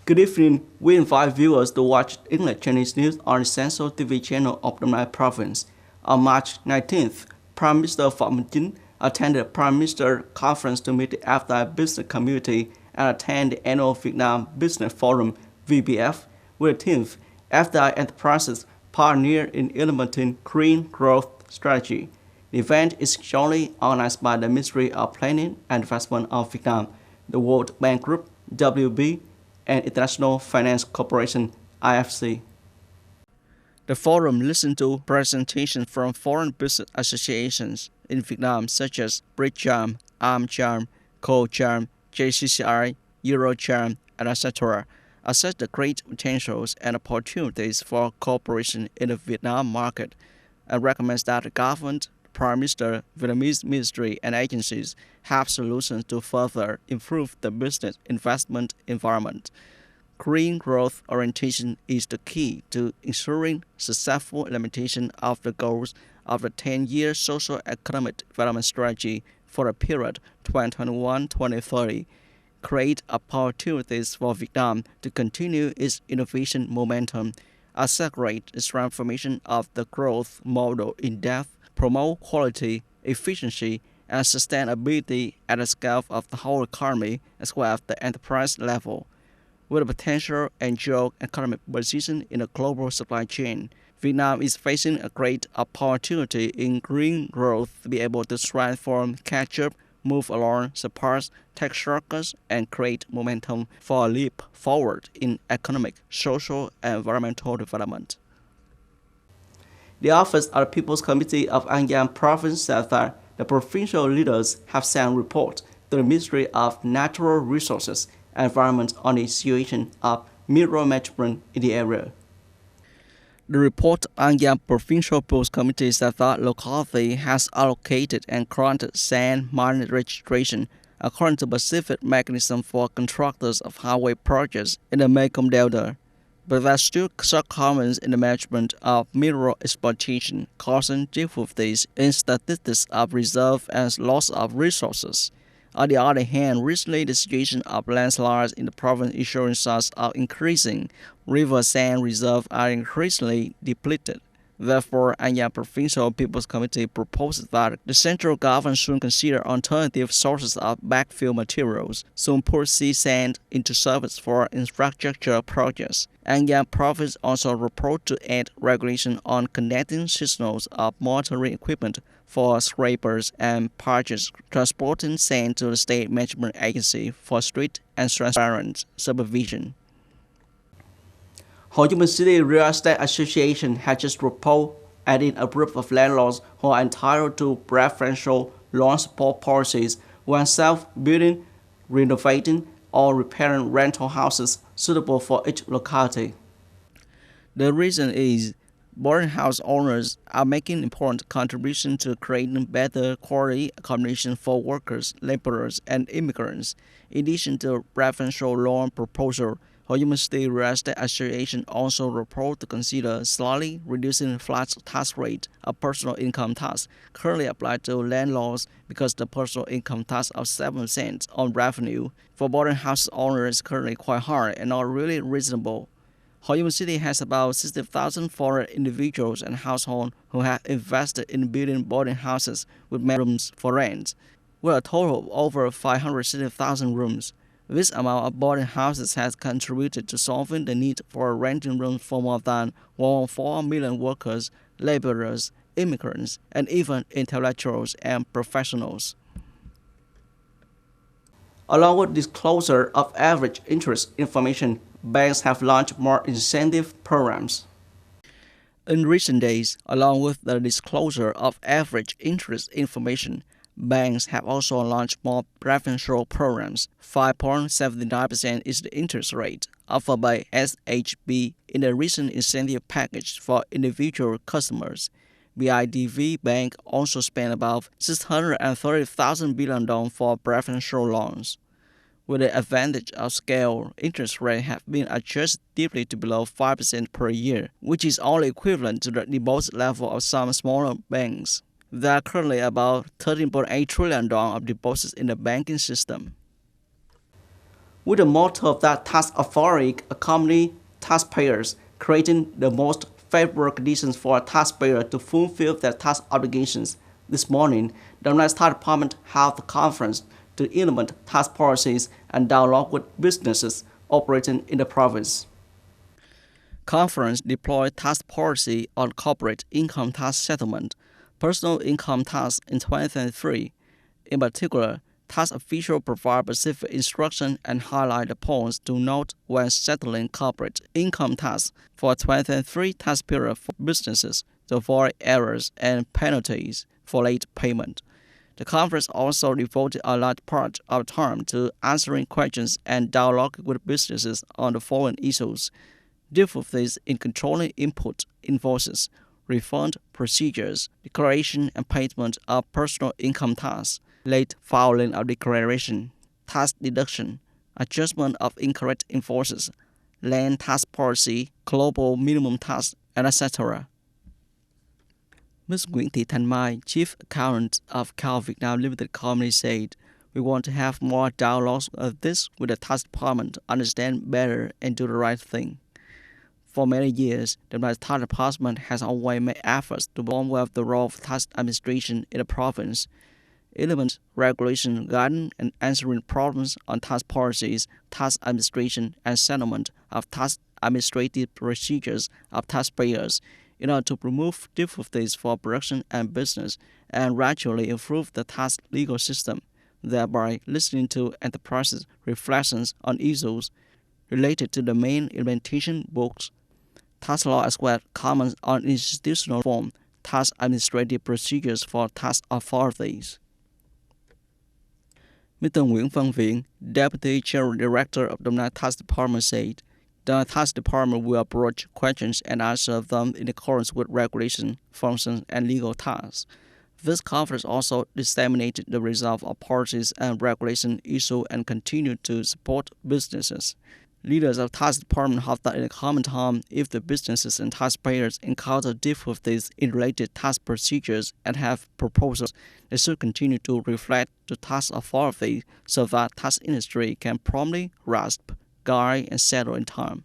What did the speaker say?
Good evening. We invite viewers to watch English Chinese news on the Central TV channel of the Mai Province. On March 19th, Prime Minister Phạm Minh Chính attended Prime Minister Conference to meet the FDI business community and attend the annual Vietnam Business Forum (VBF) with the theme FDI Enterprises Pioneer in Implementing Green Growth Strategy. The event is jointly organized by the Ministry of Planning and Investment of Vietnam, the World Bank Group (WB), and International Finance Corporation (IFC). The forum listened to presentations from foreign business associations in Vietnam such as BridgeCharm, ArmCharm, CoCharm, JCCI, EuroCharm, and etc., assess the great potentials and opportunities for cooperation in the Vietnam market, and recommends that the government, Prime Minister, Vietnamese ministry, and agencies have solutions to further improve the business investment environment. Green growth orientation is the key to ensuring successful implementation of the goals of the 10-year social-economic development strategy for the period 2021-2030, create opportunities for Vietnam to continue its innovation momentum, accelerate the transformation of the growth model in depth, promote quality, efficiency, and sustainability at the scale of the whole economy as well as the enterprise level. With a potential and geo-economic position in the global supply chain, Vietnam is facing a great opportunity in green growth to be able to transform, catch up, move along, surpass, take shortcuts, and create momentum for a leap forward in economic, social, and environmental development. The Office of the People's Committee of An Giang Province said that the provincial leaders have sent reports to the Ministry of Natural Resources and Environment on the situation of mineral management in the area. The report An Giang Provincial People's Committee said that locality has allocated and granted sand mine registration according to specific mechanism for contractors of highway projects in the Mekong Delta. But there are still shortcomings in the management of mineral exploitation, causing difficulties in statistics of reserve and loss of resources. On the other hand, recently the situation of landslides in the province is showing signs of increasing. River sand reserves are increasingly depleted. Therefore, An Giang Provincial People's Committee proposes that the central government should consider alternative sources of backfill materials, soon put sea sand into service for infrastructure projects. An Giang Province also proposed to add regulation on connecting signals of monitoring equipment for scrapers and barges transporting sand to the State Management Agency for strict and transparent supervision. Ho Chi Minh City Real Estate Association has just proposed adding a group of landlords who are entitled to preferential loan support policies when self-building, renovating, or repairing rental houses suitable for each locality. The reason is boarding house owners are making important contributions to creating better quality accommodation for workers, laborers, and immigrants. In addition to preferential loan proposal, Ho Chi Minh City Real Estate Association also proposed to consider slightly reducing the flat tax rate of personal income tax currently applied to landlords because the personal income tax of 7% on revenue for boarding house owners is currently quite high and not really reasonable. Ho Chi Minh City has about 60,000 foreign individuals and households who have invested in building boarding houses with many rooms for rent, with a total of over 560,000 rooms. This amount of boarding houses has contributed to solving the need for renting rooms for more than 1.4 million workers, laborers, immigrants, and even intellectuals and professionals. Along with disclosure of average interest information, banks have launched more incentive programs. In recent days, along with the disclosure of average interest information, banks have also launched more preferential programs. 5.79% is the interest rate offered by SHB in the recent incentive package for individual customers. BIDV Bank also spent about 630,000 billion dong for preferential loans. With the advantage of scale, interest rates have been adjusted deeply to below 5% per year, which is only equivalent to the deposit level of some smaller banks. There are currently about 13.8 trillion dong of deposits in the banking system. with the motto that tax authority accompany taxpayers, creating the most favorable conditions for a taxpayer to fulfill their tax obligations. This morning, the United States Department held a conference to implement tax policies and dialogue with businesses operating in the province. Conference deployed tax policy on corporate income tax settlement, personal income tax in 2023. In particular, tax officials provide specific instruction and highlight the points to note when settling corporate income tax for 2023 tax period for businesses to avoid errors and penalties for late payment. The conference also devoted a large part of time to answering questions and dialogue with businesses on the following issues: difficulties in controlling input invoices, refund procedures, declaration and payment of personal income tax, late filing of declaration, tax deduction, adjustment of incorrect invoices, land tax policy, global minimum tax, and etc. Ms. Nguyễn Thị Thanh Mai, Chief Accountant of Cal Vietnam Limited Company, said, "We want to have more dialogues of this with the tax department, understand better and do the right thing." For many years, the tax department has always made efforts to perform well the role of tax administration in the province. Implement regulation, guiding and answering problems on tax policies, tax administration, and settlement of tax administrative procedures of taxpayers in order to remove difficulties for production and business and gradually improve the tax legal system, thereby listening to enterprises' reflections on issues related to the main implementation books, tax law as well as comments on institutional reform, tax administrative procedures for tax authorities. Mr. Nguyễn Văn Viện, Deputy General Director of the Tax Department, said, "The Tax Department will approach questions and answer them in accordance with regulation, functions, and legal tasks." This conference also disseminated the results of policies and regulation issues and continued to support businesses. Leaders of the tax department hope that in the coming time, if the businesses and taxpayers encounter difficulties in related tax procedures and have proposals, they should continue to reflect to tax authority so that tax industry can promptly grasp, guide, and settle in time.